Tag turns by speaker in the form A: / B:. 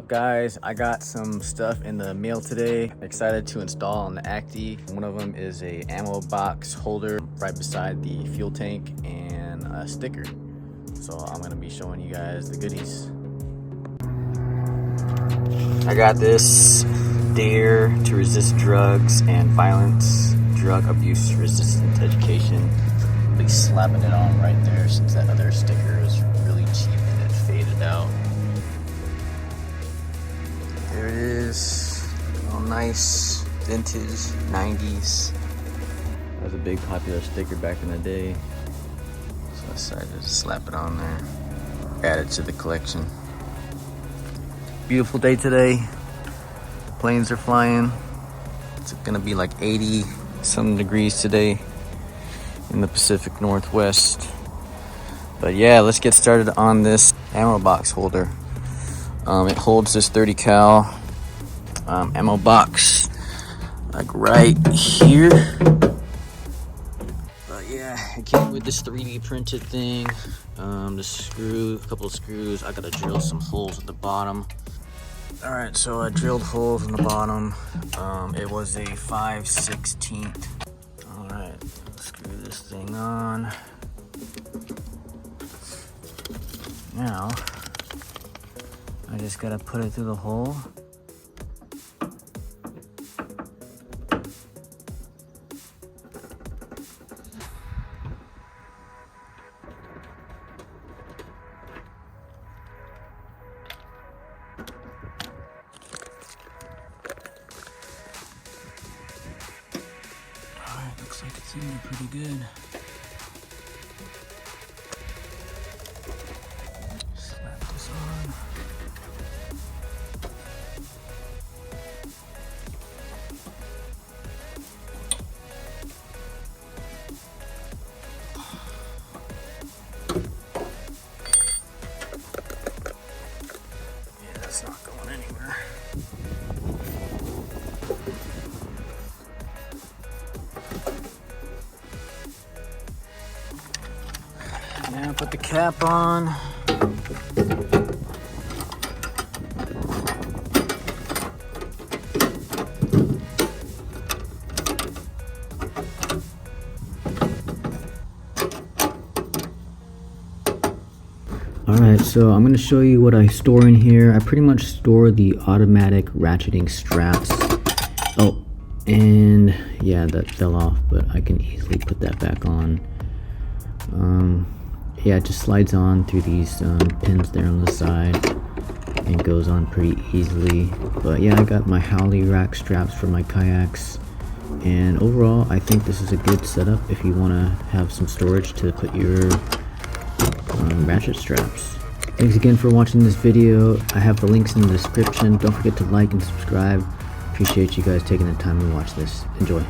A: up, guys? I got some stuff in the mail today. Excited to install on the Acti. One of them is a ammo box holder right beside the fuel tank and a sticker. So I'm gonna be showing you guys the goodies. I got this Dare to Resist Drugs and Violence Drug Abuse Resistant Education. I'll be slapping it on right there since that other sticker was really cheap and it faded out. There it is, all nice, vintage, 90s. That was a big popular sticker back in the day. So I decided to slap it on there, add it to the collection. Beautiful day today. Planes are flying. It's gonna be like 80 some degrees today in the Pacific Northwest. But yeah, let's get started on this ammo box holder. It holds this 30 cal ammo box like right here. But yeah, it came with this 3D printed thing. The screw, a couple of screws. I gotta drill some holes at the bottom. All right, so I drilled holes in the bottom. It was a 5/16. All right, screw this thing on. Now, I just gotta put it through the hole. Alright, looks like it's in there pretty good. Slap this on. Yeah, that's not going anywhere. Now put the cap on. Alright, so I'm going to show you what I store in here. I pretty much store the automatic ratcheting straps. Oh, and yeah, that fell off, but I can easily put that back on. Yeah, it just slides on through these pins there on the side and goes on pretty easily. But yeah, I got my Howley rack straps for my kayaks, and overall I think this is a good setup if you want to have some storage to put your ratchet straps. Thanks again for watching this video. I have the links in the description. Don't forget to like and subscribe. Appreciate you guys taking the time to watch this. Enjoy.